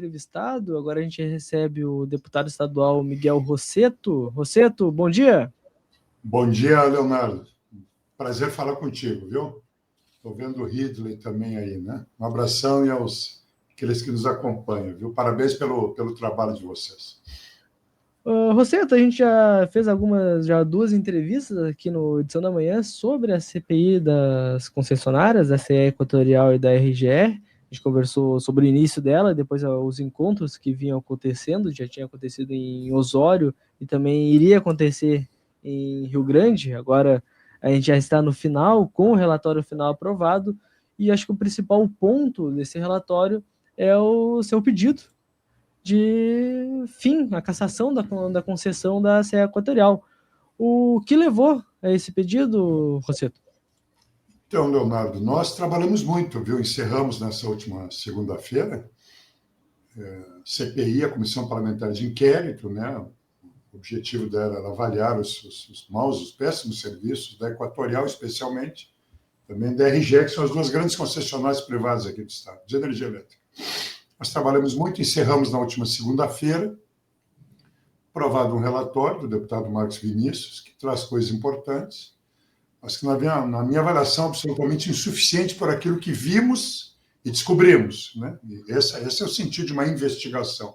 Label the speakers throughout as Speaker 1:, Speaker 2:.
Speaker 1: Entrevistado. Agora a gente recebe o deputado estadual Miguel Rossetto. Rossetto, bom dia.
Speaker 2: Bom dia, Leonardo. Prazer falar contigo, viu? Estou vendo o Ridley também aí, né? Um abração e aos aqueles que nos acompanham, viu? Parabéns pelo trabalho de vocês.
Speaker 1: Rossetto, a gente já fez duas entrevistas aqui no Edição da Manhã sobre a CPI das concessionárias, da CE Equatorial e da RGR. A gente conversou sobre o início dela, depois os encontros que vinham acontecendo, já tinha acontecido em Osório e também iria acontecer em Rio Grande. Agora a gente já está no final, com o relatório final aprovado, e acho que o principal ponto desse relatório é o seu pedido de fim, a cassação da concessão da CE Equatorial. O que levou a esse pedido, Rossetto?
Speaker 2: Então, Leonardo, nós trabalhamos muito, viu? Encerramos nessa última segunda-feira CPI, a Comissão Parlamentar de Inquérito, né? O objetivo dela era avaliar os maus, os péssimos serviços da Equatorial, especialmente, também da RGE, que são as duas grandes concessionárias privadas aqui do Estado, de energia elétrica. Nós trabalhamos muito, encerramos na última segunda-feira, aprovado um relatório do deputado Marcos Vinícius, que traz coisas importantes, mas que, na minha avaliação, absolutamente insuficiente por aquilo que vimos e descobrimos, né? E esse é o sentido de uma investigação.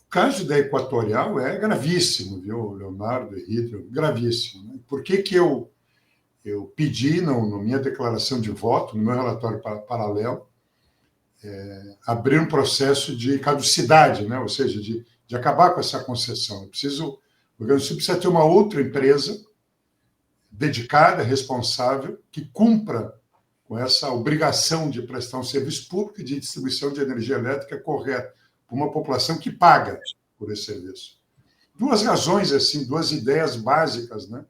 Speaker 2: O caso da Equatorial é gravíssimo, viu, Leonardo e Ridley? Gravíssimo. Né? Por que eu pedi, na minha declaração de voto, no meu relatório paralelo, abrir um processo de caducidade, né? Ou seja, de acabar com essa concessão. O Rio Grande do Sul precisa ter uma outra empresa dedicada, responsável, que cumpra com essa obrigação de prestar um serviço público e de distribuição de energia elétrica correta para uma população que paga por esse serviço. Duas razões, assim, duas ideias básicas, né,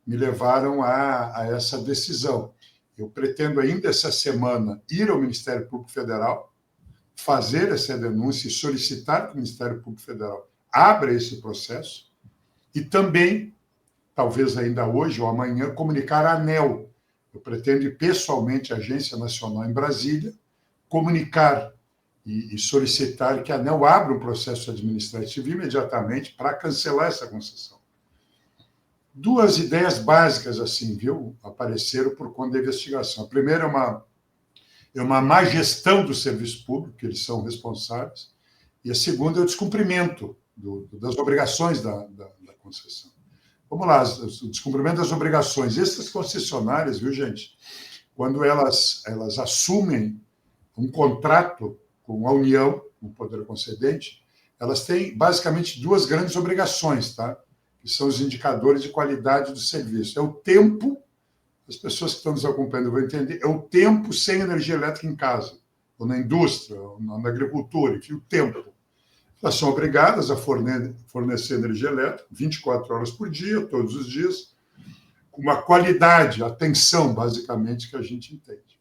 Speaker 2: me levaram a essa decisão. Eu pretendo ainda essa semana ir ao Ministério Público Federal, fazer essa denúncia e solicitar que o Ministério Público Federal abra esse processo e também, talvez ainda hoje ou amanhã, comunicar à ANEEL. Eu pretendo ir pessoalmente à Agência Nacional em Brasília, comunicar e solicitar que a ANEEL abra um processo administrativo imediatamente para cancelar essa concessão. Duas ideias básicas, assim, viu, apareceram por conta da investigação. A primeira é uma má gestão do serviço público, que eles são responsáveis, e a segunda é o descumprimento das obrigações da concessão. Vamos lá, o descumprimento das obrigações. Essas concessionárias, viu, gente, quando elas assumem um contrato com a União, com o poder concedente, elas têm basicamente duas grandes obrigações, tá? Que são os indicadores de qualidade do serviço. É o tempo, as pessoas que estão nos acompanhando vão entender, é o tempo sem energia elétrica em casa, ou na indústria, ou na agricultura, enfim, o tempo. Elas são obrigadas a fornecer energia elétrica 24 horas por dia, todos os dias, com uma qualidade, atenção, basicamente, que a gente entende.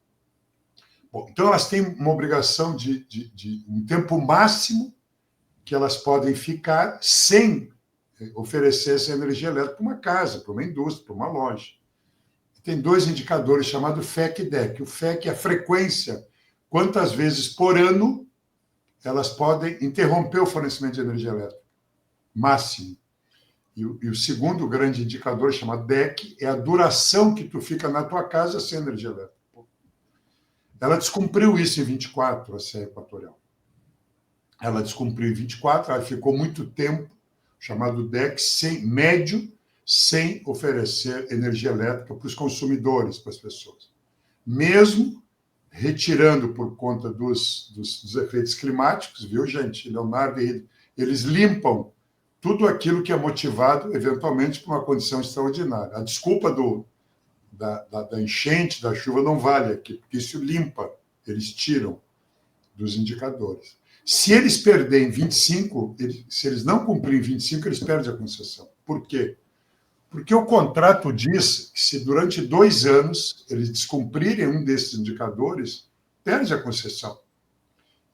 Speaker 2: Bom, então, elas têm uma obrigação de um tempo máximo que elas podem ficar sem oferecer essa energia elétrica para uma casa, para uma indústria, para uma loja. Tem dois indicadores chamados FEC e DEC. O FEC é a frequência, quantas vezes por ano elas podem interromper o fornecimento de energia elétrica, máximo. E o segundo grande indicador, chamado DEC, é a duração que tu fica na tua casa sem energia elétrica. Ela descumpriu isso em 24, a CE Equatorial. Ela descumpriu em 24, ela ficou muito tempo, chamado DEC, médio, sem oferecer energia elétrica para os consumidores, para as pessoas. Mesmo retirando por conta dos efeitos climáticos, viu, gente? Leonardo e Ridley, eles limpam tudo aquilo que é motivado, eventualmente, por uma condição extraordinária. A desculpa da enchente, da chuva, não vale aqui, porque isso limpa, eles tiram dos indicadores. Se eles perderem 25, se eles não cumprirem 25, eles perdem a concessão. Por quê? Porque o contrato diz que se durante 2 anos eles descumprirem um desses indicadores, perde a concessão.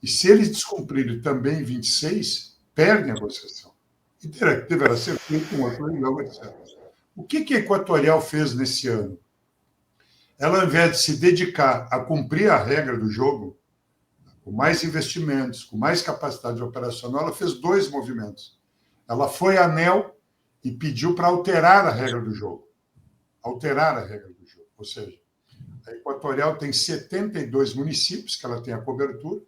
Speaker 2: E se eles descumprirem também 26, perdem a concessão. E deverá ser feito um outro leilão, etc. O que a Equatorial fez nesse ano? Ela, ao invés de se dedicar a cumprir a regra do jogo, com mais investimentos, com mais capacidade operacional, ela fez 2 movimentos. Ela foi à ANEEL e pediu para alterar a regra do jogo. Alterar a regra do jogo. Ou seja, a Equatorial tem 72 municípios que ela tem a cobertura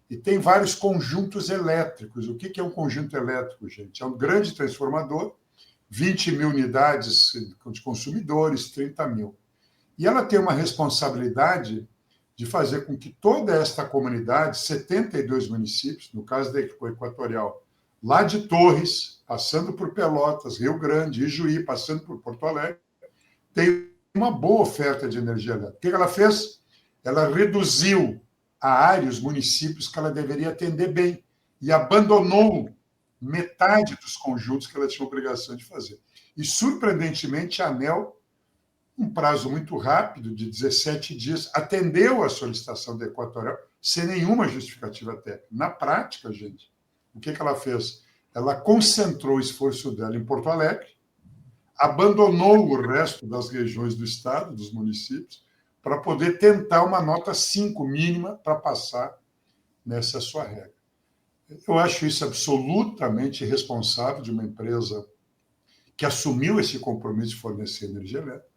Speaker 2: e tem vários conjuntos elétricos. O que é um conjunto elétrico, gente? É um grande transformador, 20 mil unidades de consumidores, 30 mil. E ela tem uma responsabilidade de fazer com que toda esta comunidade, 72 municípios, no caso da Equatorial, lá de Torres, passando por Pelotas, Rio Grande, Ijuí, passando por Porto Alegre, tenha uma boa oferta de energia elétrica. O que ela fez? Ela reduziu a área, os municípios que ela deveria atender bem, e abandonou metade dos conjuntos que ela tinha obrigação de fazer. E, surpreendentemente, a ANEEL, um prazo muito rápido, de 17 dias, atendeu a solicitação da Equatorial sem nenhuma justificativa técnica. Na prática, gente, o que ela fez? Ela concentrou o esforço dela em Porto Alegre, abandonou o resto das regiões do estado, dos municípios, para poder tentar uma nota 5 mínima para passar nessa sua regra. Eu acho isso absolutamente irresponsável de uma empresa que assumiu esse compromisso de fornecer energia elétrica,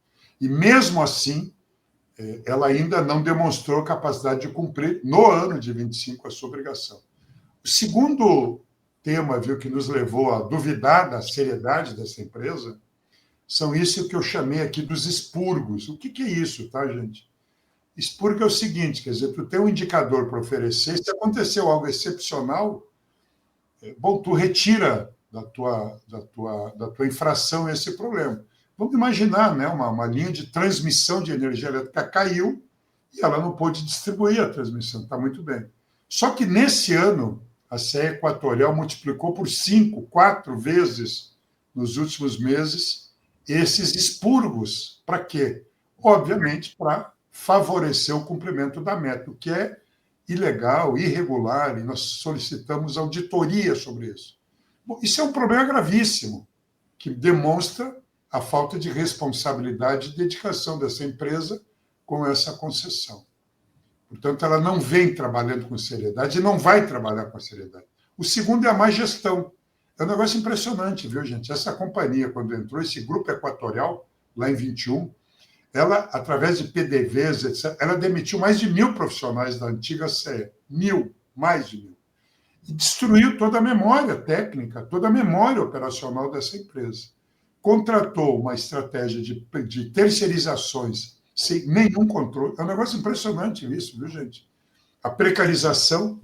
Speaker 2: e mesmo assim, ela ainda não demonstrou capacidade de cumprir, no ano de 25, a sua obrigação. O segundo tema, viu, que nos levou a duvidar da seriedade dessa empresa são isso que eu chamei aqui dos expurgos. O que é isso, tá, gente? Expurgo é o seguinte, quer dizer, tu tem um indicador para oferecer, se aconteceu algo excepcional, bom, tu retira da tua infração esse problema. Vamos imaginar, né, uma linha de transmissão de energia elétrica caiu e ela não pôde distribuir a transmissão, está muito bem. Só que nesse ano, a CE Equatorial multiplicou por 5, 4 vezes nos últimos meses esses expurgos. Para quê? Obviamente, para favorecer o cumprimento da meta, o que é ilegal, irregular, e nós solicitamos auditoria sobre isso. Bom, isso é um problema gravíssimo, que demonstra a falta de responsabilidade e dedicação dessa empresa com essa concessão. Portanto, ela não vem trabalhando com seriedade e não vai trabalhar com seriedade. O segundo é a má gestão. É um negócio impressionante, viu, gente? Essa companhia, quando entrou, esse grupo Equatorial, lá em 21, ela, através de PDVs, etc., ela demitiu mais de 1.000 profissionais da antiga CE. 1.000, mais de 1.000. E destruiu toda a memória técnica, toda a memória operacional dessa empresa. Contratou uma estratégia de terceirizações sem nenhum controle. É um negócio impressionante isso, viu, gente? A precarização,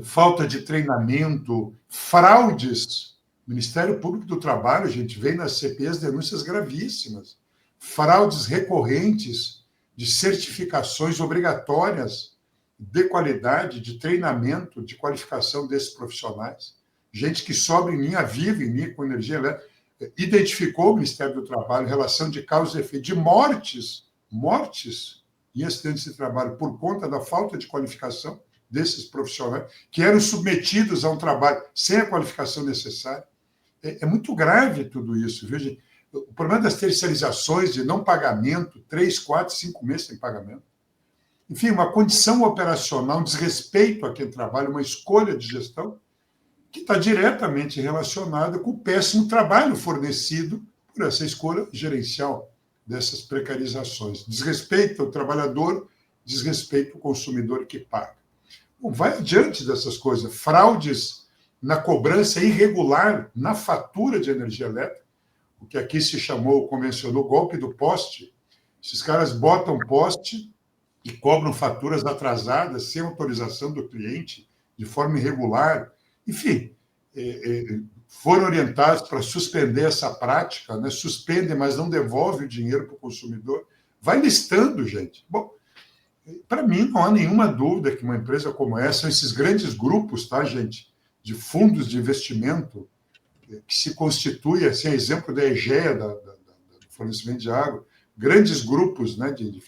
Speaker 2: falta de treinamento, fraudes. O Ministério Público do Trabalho, a gente vê nas CPIs denúncias gravíssimas. Fraudes recorrentes de certificações obrigatórias de qualidade, de treinamento, de qualificação desses profissionais. Gente que sobra em linha viva, em linha com energia elétrica. Identificou o Ministério do Trabalho relação de causa e efeito de mortes em acidentes de trabalho por conta da falta de qualificação desses profissionais, que eram submetidos a um trabalho sem a qualificação necessária. É muito grave tudo isso, viu, gente? O problema das terceirizações, de não pagamento, 3, 4, 5 meses sem pagamento. Enfim, uma condição operacional, um desrespeito a quem trabalha, uma escolha de gestão que está diretamente relacionada com o péssimo trabalho fornecido por essa escolha gerencial dessas precarizações. Desrespeito ao trabalhador, desrespeito ao consumidor que paga. Bom, vai adiante dessas coisas. Fraudes na cobrança irregular na fatura de energia elétrica, o que aqui se chamou, convencionou, golpe do poste. Esses caras botam poste e cobram faturas atrasadas, sem autorização do cliente, de forma irregular. Enfim, foram orientados para suspender essa prática, né? Suspendem, mas não devolvem o dinheiro para o consumidor. Vai listando, gente. Bom, para mim, não há nenhuma dúvida que uma empresa como essa, esses grandes grupos, tá, gente, de fundos de investimento, que se constituem, assim, a exemplo da EGEA, do fornecimento de água, grandes grupos, né, de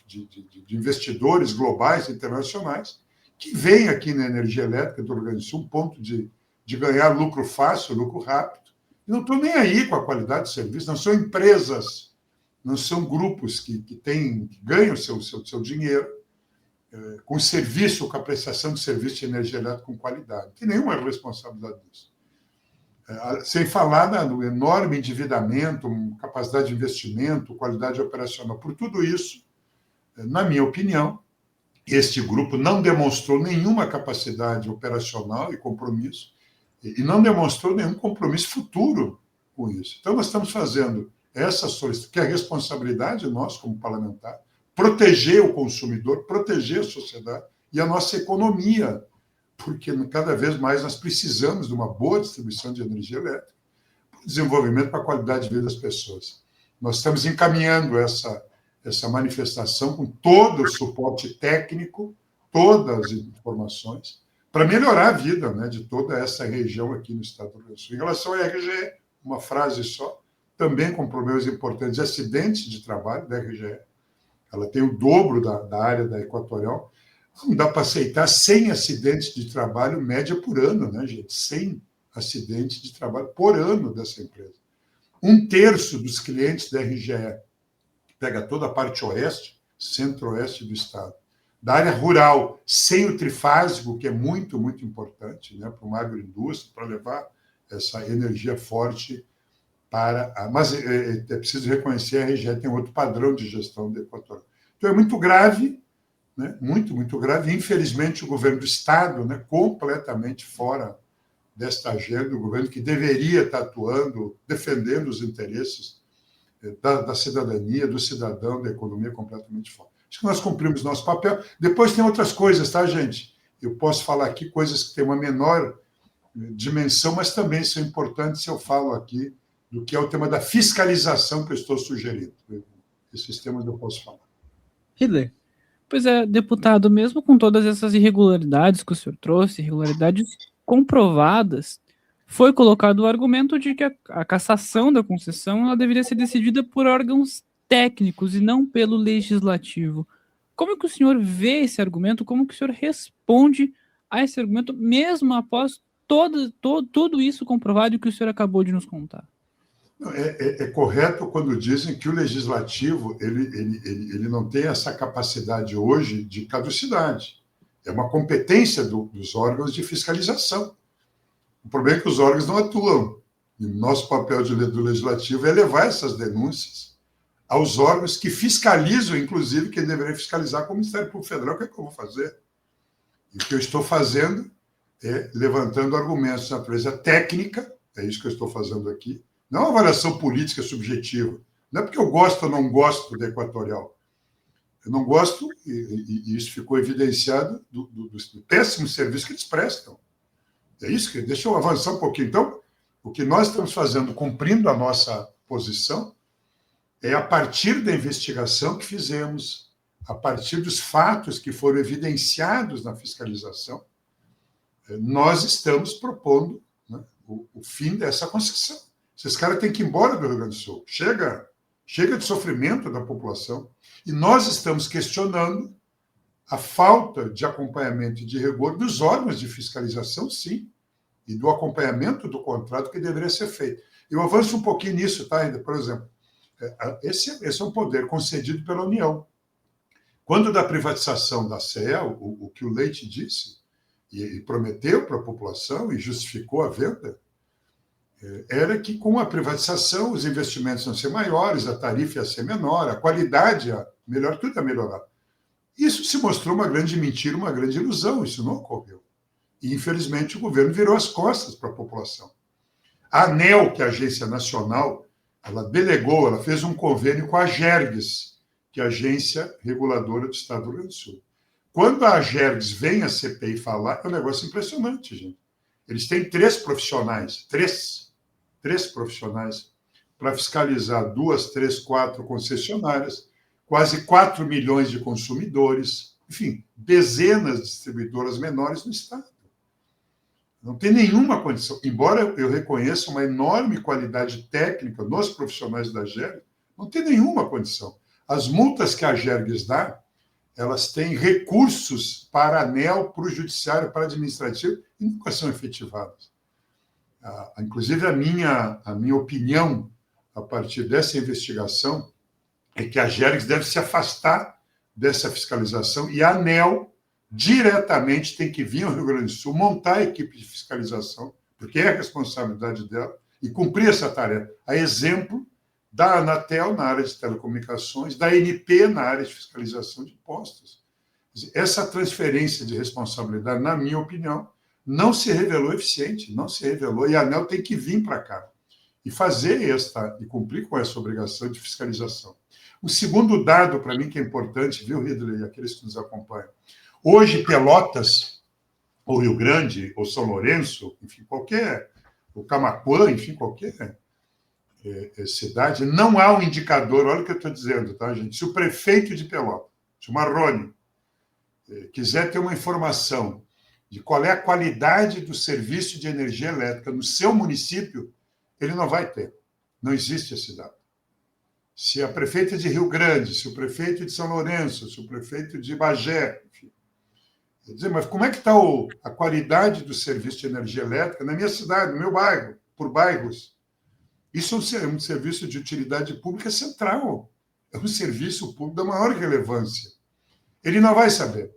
Speaker 2: investidores globais, internacionais, que veem aqui na energia elétrica do Rio Grande do Sul um ponto de ganhar lucro fácil, lucro rápido, e não estou nem aí com a qualidade de serviço, não são empresas, não são grupos que ganham seu dinheiro, com serviço, com a prestação de serviço de energia elétrica com qualidade. Não tem nenhuma responsabilidade disso. Sem falar no enorme endividamento, capacidade de investimento, qualidade operacional. Por tudo isso, na minha opinião, este grupo não demonstrou nenhuma capacidade operacional e compromisso, e não demonstrou nenhum compromisso futuro com isso. Então, nós estamos fazendo essa solicitação, que é a responsabilidade nossa como parlamentar, proteger o consumidor, proteger a sociedade e a nossa economia, porque cada vez mais nós precisamos de uma boa distribuição de energia elétrica, para o desenvolvimento, para a qualidade de vida das pessoas. Nós estamos encaminhando essa manifestação com todo o suporte técnico, todas as informações, para melhorar a vida, né, de toda essa região aqui no estado do Rio Grande do Sul. Em relação à RGE, uma frase só, também com problemas importantes de acidentes de trabalho da RGE. Ela tem o dobro da área da Equatorial. Não dá para aceitar 100 acidentes de trabalho média por ano, né, gente? 100 acidentes de trabalho por ano dessa empresa. 1/3 dos clientes da RGE, que pega toda a parte oeste, centro-oeste do estado, da área rural, sem o trifásico, que é muito, muito importante, né, para uma agroindústria, para levar essa energia forte para... Mas é preciso reconhecer, a RGE tem outro padrão de gestão do Equatorial. Então, é muito grave, né, muito, muito grave. Infelizmente, o governo do estado, né, completamente fora desta agenda, o governo que deveria estar atuando, defendendo os interesses da cidadania, do cidadão, da economia, completamente fora. Acho que nós cumprimos nosso papel. Depois tem outras coisas, tá, gente? Eu posso falar aqui coisas que têm uma menor dimensão, mas também são importantes se eu falo aqui do que é o tema da fiscalização que eu estou sugerindo. Esses temas eu posso falar.
Speaker 3: Hitler. Pois é, deputado, mesmo com todas essas irregularidades que o senhor trouxe, irregularidades comprovadas, foi colocado o argumento de que a cassação da concessão ela deveria ser decidida por órgãos técnicos e não pelo legislativo. Como que o senhor vê esse argumento? Como que o senhor responde a esse argumento, mesmo após tudo isso comprovado que o senhor acabou de nos contar?
Speaker 2: É correto quando dizem que o legislativo ele não tem essa capacidade hoje de caducidade. É uma competência dos órgãos de fiscalização. O problema é que os órgãos não atuam. E o nosso papel do legislativo é levar essas denúncias aos órgãos que fiscalizam, inclusive, quem deveria fiscalizar, como o Ministério Público Federal. O que é que eu vou fazer? E o que eu estou fazendo é levantando argumentos de natureza técnica, é isso que eu estou fazendo aqui, não é uma avaliação política subjetiva. Não é porque eu gosto ou não gosto da Equatorial. Eu não gosto, e isso ficou evidenciado, do péssimo serviço que eles prestam. É isso que... Deixa eu avançar um pouquinho. Então, o que nós estamos fazendo, cumprindo a nossa posição, é a partir da investigação que fizemos, a partir dos fatos que foram evidenciados na fiscalização, nós estamos propondo, né, o fim dessa concessão. Esses caras têm que ir embora do Rio Grande do Sul. Chega de sofrimento da população. E nós estamos questionando a falta de acompanhamento e de rigor dos órgãos de fiscalização, sim, e do acompanhamento do contrato que deveria ser feito. Eu avanço um pouquinho nisso, tá? Ainda, por exemplo, esse é um poder concedido pela União. Quando da privatização da CE, o que o Leite disse, e prometeu para a população e justificou a venda, era que com a privatização os investimentos iam ser maiores, a tarifa ia ser menor, a qualidade ia melhor, tudo ia melhorar. Isso se mostrou uma grande mentira, uma grande ilusão, isso não ocorreu. E, infelizmente, o governo virou as costas para a população. A ANEEL, que é a agência nacional, ela delegou, ela fez um convênio com a Agergs, que é a agência reguladora do Estado do Rio Grande do Sul. Quando a Agergs vem à CPI falar, é um negócio impressionante, gente. Eles têm três profissionais para fiscalizar 2, 3, 4 concessionárias, quase 4 milhões de consumidores, enfim, dezenas de distribuidoras menores no Estado. Não tem nenhuma condição. Embora eu reconheça uma enorme qualidade técnica nos profissionais da Agergs, não tem nenhuma condição. As multas que a Agergs dá, elas têm recursos para a ANEEL, para o judiciário, para o administrativo, e nunca são efetivadas. Inclusive, a minha opinião, a partir dessa investigação, é que a Agergs deve se afastar dessa fiscalização, e a ANEEL diretamente tem que vir ao Rio Grande do Sul, montar a equipe de fiscalização, porque é a responsabilidade dela, e cumprir essa tarefa. A exemplo da Anatel na área de telecomunicações, da ANP na área de fiscalização de impostos. Essa transferência de responsabilidade, na minha opinião, não se revelou eficiente, não se revelou, e a ANEEL tem que vir para cá e fazer e cumprir com essa obrigação de fiscalização. O segundo dado, para mim, que é importante, viu, Ridley, e aqueles que nos acompanham, hoje Pelotas, ou Rio Grande, ou São Lourenço, enfim, ou Camaquã, enfim, qualquer cidade, não há um indicador, olha o que eu estou dizendo, tá, gente? Se o prefeito de Pelotas, se o Marrone, quiser ter uma informação de qual é a qualidade do serviço de energia elétrica no seu município, ele não vai ter. Não existe esse dado. Se a prefeita de Rio Grande, se o prefeito de São Lourenço, se o prefeito de Bagé, enfim. Quer dizer, mas como é que está a qualidade do serviço de energia elétrica na minha cidade, no meu bairro, por bairros? Isso é um serviço de utilidade pública central. É um serviço público da maior relevância. Ele não vai saber.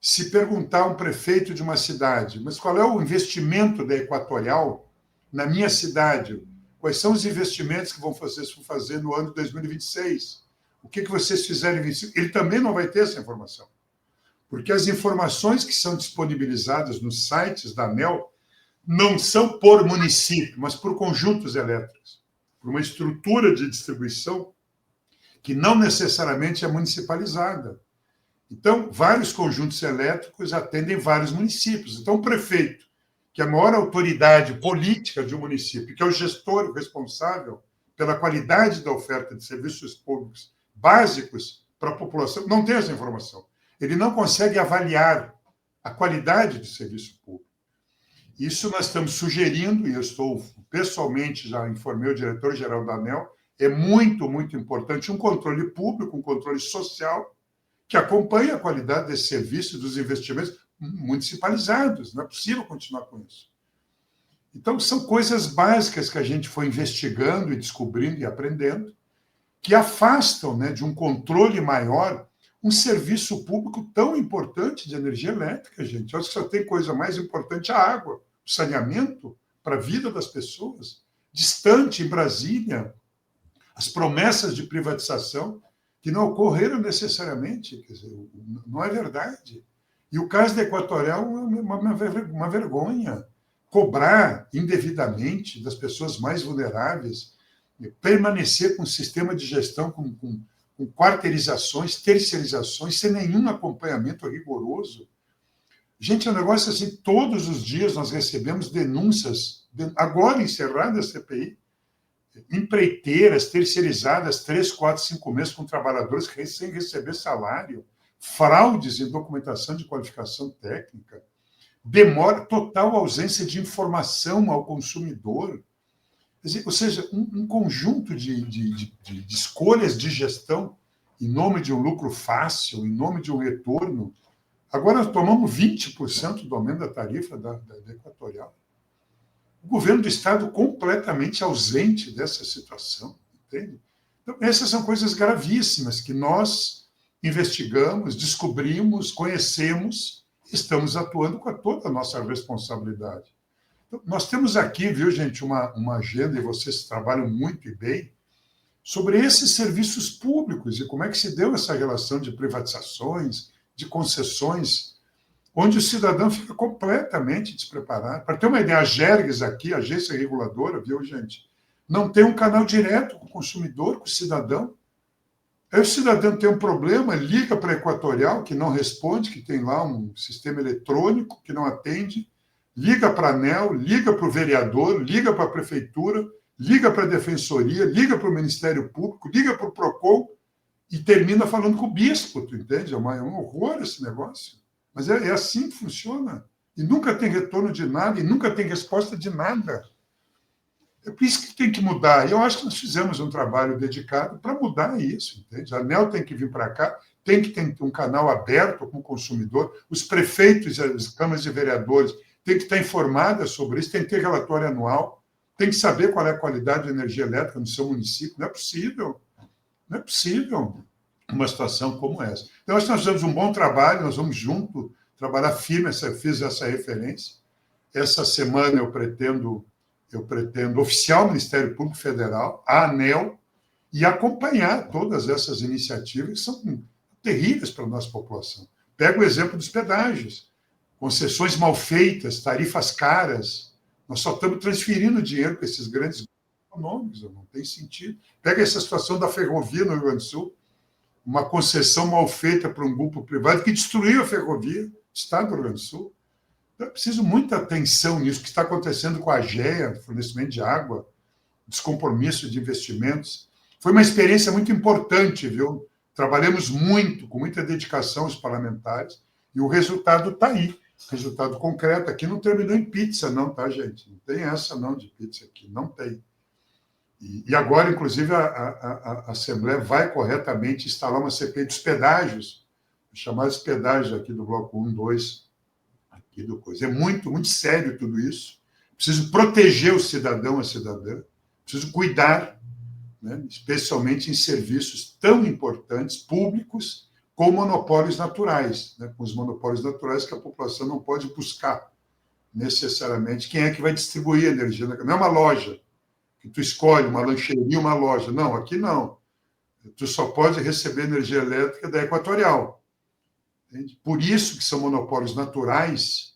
Speaker 2: Se perguntar a um prefeito de uma cidade, mas qual é o investimento da Equatorial na minha cidade? Quais são os investimentos que vocês vão fazer no ano de 2026? O que vocês fizeram em 2025? Ele também não vai ter essa informação. Porque as informações que são disponibilizadas nos sites da ANEEL não são por município, mas por conjuntos elétricos, por uma estrutura de distribuição que não necessariamente é municipalizada. Então, vários conjuntos elétricos atendem vários municípios. Então, o prefeito, que é a maior autoridade política de um município, que é o gestor responsável pela qualidade da oferta de serviços públicos básicos para a população, não tem essa informação. Ele não consegue avaliar a qualidade do serviço público. Isso nós estamos sugerindo, e eu estou pessoalmente, já informei o diretor-geral da ANEEL, é muito, muito importante um controle público, um controle social, que acompanhe a qualidade desse serviço e dos investimentos municipalizados. Não é possível continuar com isso. Então, são coisas básicas que a gente foi investigando e descobrindo e aprendendo, que afastam, né, de um controle maior um serviço público tão importante de energia elétrica, gente. Eu acho que só tem coisa mais importante, a água, o saneamento para a vida das pessoas. Distante, em Brasília, as promessas de privatização que não ocorreram necessariamente, quer dizer, não é verdade. E o caso da Equatorial é uma vergonha. Cobrar indevidamente das pessoas mais vulneráveis, permanecer com um sistema de gestão com quarteirizações, terceirizações, sem nenhum acompanhamento rigoroso. Gente, é um negócio assim, todos os dias nós recebemos denúncias, agora encerrada a CPI, empreiteiras terceirizadas 3, 4, 5 meses com trabalhadores sem receber salário, fraudes em documentação de qualificação técnica, demora, total ausência de informação ao consumidor. Ou seja, um conjunto de escolhas de gestão em nome de um lucro fácil, em nome de um retorno. Agora nós tomamos 20% do aumento da tarifa da Equatorial. O governo do Estado completamente ausente dessa situação, entende? Então, essas são coisas gravíssimas que nós investigamos, descobrimos, conhecemos, estamos atuando com toda a nossa responsabilidade. Então, nós temos aqui, viu, gente, uma agenda, e vocês trabalham muito e bem, sobre esses serviços públicos e como é que se deu essa relação de privatizações, de concessões, onde o cidadão fica completamente despreparado. Para ter uma ideia, a Gerges aqui, a agência reguladora, viu, gente, não tem um canal direto com o consumidor, com o cidadão. Aí o cidadão tem um problema, liga para a Equatorial, que não responde, que tem lá um sistema eletrônico que não atende, liga para a ANEEL, liga para o vereador, liga para a prefeitura, liga para a defensoria, liga para o Ministério Público, liga para o PROCON e termina falando com o bispo, tu entende? É um horror esse negócio. Mas é assim que funciona. E nunca tem retorno de nada, e nunca tem resposta de nada. É por isso que tem que mudar. E eu acho que nós fizemos um trabalho dedicado para mudar isso, entende? A ANEEL tem que vir para cá, tem que ter um canal aberto com o consumidor, os prefeitos e as câmaras de vereadores têm que estar informadas sobre isso, tem que ter relatório anual, tem que saber qual é a qualidade de energia elétrica no seu município. Não é possível. Não é possível. uma situação como essa. Então, acho que nós fizemos um bom trabalho, nós vamos junto trabalhar firme, fiz essa referência. Essa semana eu pretendo oficiar o Ministério Público Federal, a ANEEL, e acompanhar todas essas iniciativas que são terríveis para a nossa população. Pega o exemplo dos pedágios, concessões mal feitas, tarifas caras. Nós só estamos transferindo dinheiro para esses grandes econômicos, não tem sentido. Pega essa situação da ferrovia no Rio Grande do Sul, uma concessão mal feita para um grupo privado que destruiu a ferrovia do Estado do Rio Grande do Sul. Então, é preciso muita atenção nisso, que está acontecendo com a AGEA, fornecimento de água, descompromisso de investimentos. Foi uma experiência muito importante, viu? Trabalhamos muito, com muita dedicação, os parlamentares, e o resultado está aí. Resultado concreto. Aqui não terminou em pizza, não, tá, gente? Não tem essa, não, de pizza aqui. Não tem. E agora, inclusive, a Assembleia vai corretamente instalar uma CPI dos pedágios, chamados pedágios aqui do Bloco 1, 2, aqui do coisa. É muito, muito sério tudo isso. Preciso proteger o cidadão, a cidadã. Preciso cuidar, né, especialmente em serviços tão importantes, públicos, com monopólios naturais, né, com os monopólios naturais que a população não pode buscar necessariamente. Quem é que vai distribuir a energia? Não é uma loja que tu escolhe, uma lancheria, uma loja. Não, aqui não. Tu só pode receber energia elétrica da Equatorial. Entende? Por isso que são monopólios naturais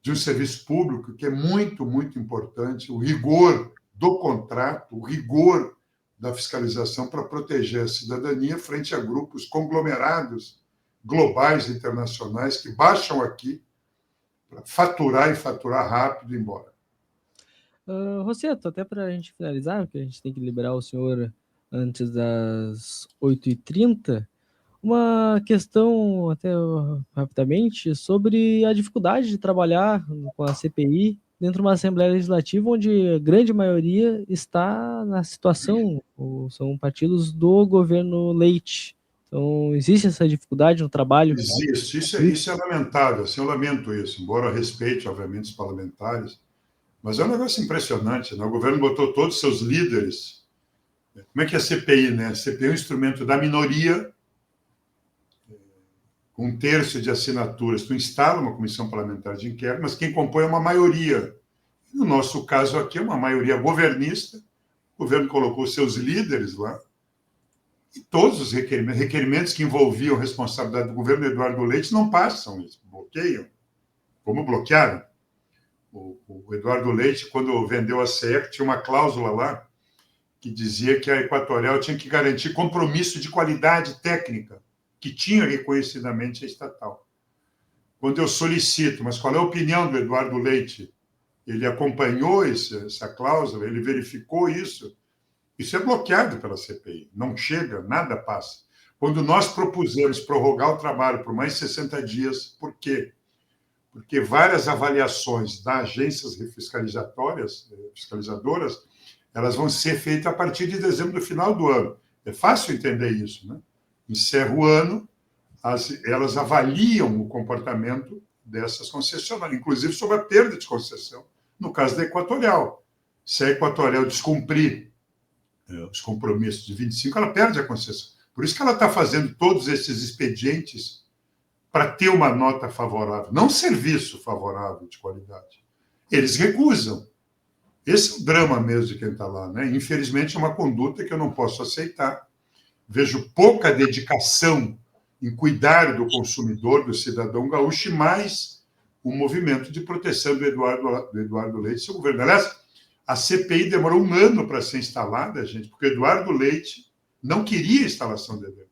Speaker 2: de um serviço público, que é muito, muito importante, o rigor do contrato, o rigor da fiscalização para proteger a cidadania frente a grupos conglomerados globais, internacionais, que baixam aqui para faturar e faturar rápido e ir embora.
Speaker 1: Rosseto, até para a gente finalizar, porque a gente tem que liberar o senhor antes das 8h30, uma questão, até rapidamente, sobre a dificuldade de trabalhar com a CPI dentro de uma Assembleia Legislativa onde a grande maioria está na situação, são partidos do governo Leite. Então, existe essa dificuldade no trabalho?
Speaker 2: Existe. Isso é lamentável. Assim, eu lamento isso, embora eu respeite, obviamente, os parlamentares. Mas é um negócio impressionante, né? O governo botou todos os seus líderes. Como é que é a CPI, né? A CPI é um instrumento da minoria, com 1/3 de assinaturas. Tu instala uma comissão parlamentar de inquérito, mas quem compõe é uma maioria. No nosso caso aqui, é uma maioria governista. O governo colocou seus líderes lá. E todos os requerimentos que envolviam a responsabilidade do governo Eduardo Leite não passam, eles bloqueiam. Como bloquearam? O Eduardo Leite, quando vendeu a CE, tinha uma cláusula lá que dizia que a Equatorial tinha que garantir compromisso de qualidade técnica, que tinha reconhecidamente a estatal. Quando eu solicito, mas qual é a opinião do Eduardo Leite? Ele acompanhou essa cláusula, ele verificou isso. Isso é bloqueado pela CPI. Não chega, nada passa. Quando nós propusemos prorrogar o trabalho por mais 60 dias, por quê? Porque várias avaliações das agências fiscalizadoras, elas vão ser feitas a partir de dezembro do final do ano. É fácil entender isso, né? Encerra o ano, elas avaliam o comportamento dessas concessionárias, inclusive sobre a perda de concessão, no caso da Equatorial. Se a Equatorial descumprir os compromissos de 25, ela perde a concessão. Por isso que ela está fazendo todos esses expedientes para ter uma nota favorável, não um serviço favorável de qualidade. Eles recusam. Esse é o drama mesmo de quem está lá, né? Infelizmente, é uma conduta que eu não posso aceitar. Vejo pouca dedicação em cuidar do consumidor, do cidadão gaúcho, e mais um movimento de proteção do Eduardo Leite e seu governo. Aliás, a CPI demorou 1 ano para ser instalada, gente, porque o Eduardo Leite não queria a instalação dele.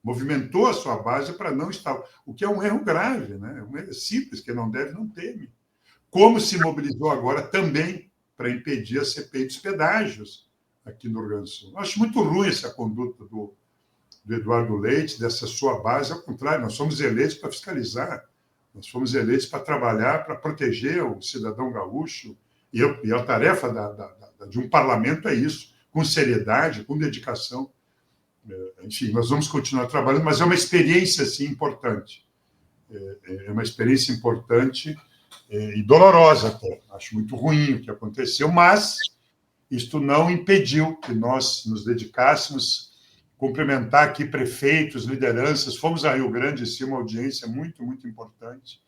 Speaker 2: Movimentou a sua base para não instalar, o que é um erro grave, né? Um erro simples, que não deve, não teme. Como se mobilizou agora também para impedir a CPI dos pedágios aqui no Rio Grande do Sul. Eu acho muito ruim essa conduta do Eduardo Leite, dessa sua base. Ao contrário, nós somos eleitos para fiscalizar, nós fomos eleitos para trabalhar, para proteger o cidadão gaúcho, e a tarefa de um parlamento é isso, com seriedade, com dedicação. Enfim, nós vamos continuar trabalhando, mas é uma experiência, sim, importante. É uma experiência importante e dolorosa até. Acho muito ruim o que aconteceu, mas isto não impediu que nós nos dedicássemos cumprimentar aqui prefeitos, lideranças. Fomos a Rio Grande, sim, uma audiência muito, muito importante.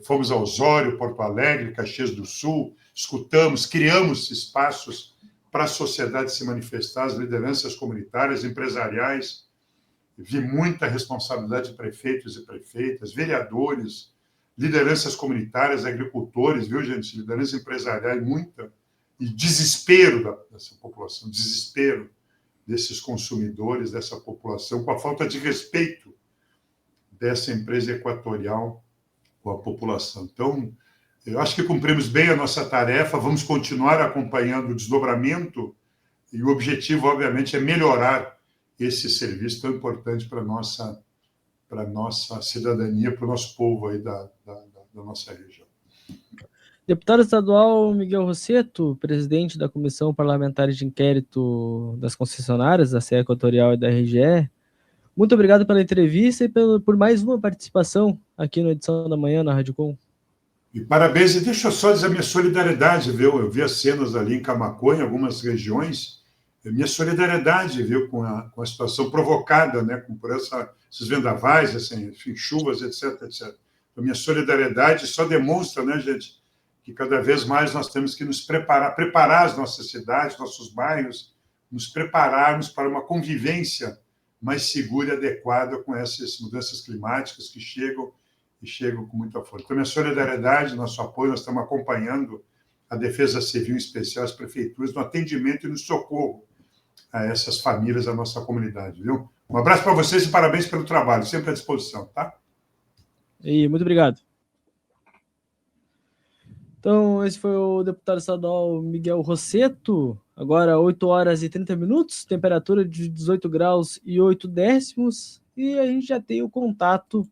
Speaker 2: Fomos a Osório, Porto Alegre, Caxias do Sul, escutamos, criamos espaços para a sociedade se manifestar, as lideranças comunitárias, empresariais. Vi muita responsabilidade de prefeitos e prefeitas, vereadores, lideranças comunitárias, agricultores, viu, gente? Liderança empresarial, muita. E desespero dessa população, desespero desses consumidores, dessa população, com a falta de respeito dessa empresa equatorial com a população. Então, eu acho que cumprimos bem a nossa tarefa, vamos continuar acompanhando o desdobramento e o objetivo, obviamente, é melhorar esse serviço tão importante para a nossa cidadania, para o nosso povo aí da nossa região.
Speaker 1: Deputado estadual Miguel Rossetto, presidente da Comissão Parlamentar de Inquérito das Concessionárias, da CE Equatorial e da RGE, muito obrigado pela entrevista e por mais uma participação aqui no Edição da Manhã, na Rádio Com.
Speaker 2: E parabéns, e deixa eu só dizer a minha solidariedade, viu? Eu vi as cenas ali em Camaquã, em algumas regiões, minha solidariedade, viu, com a situação provocada, né, por esses vendavais, assim, enfim, chuvas, etc, etc. Então, minha solidariedade só demonstra, né, gente, que cada vez mais nós temos que nos preparar as nossas cidades, nossos bairros, nos prepararmos para uma convivência mais segura e adequada com essas mudanças climáticas que chegam com muita força. Então, minha solidariedade, nosso apoio, nós estamos acompanhando a Defesa Civil, em especial as prefeituras, no atendimento e no socorro a essas famílias da nossa comunidade, viu? Um abraço para vocês e parabéns pelo trabalho, sempre à disposição, tá?
Speaker 1: E muito obrigado. Então, esse foi o deputado estadual Miguel Rossetto. Agora, 8 horas e 30 minutos, temperatura de 18 graus e 8 décimos. E a gente já tem o contato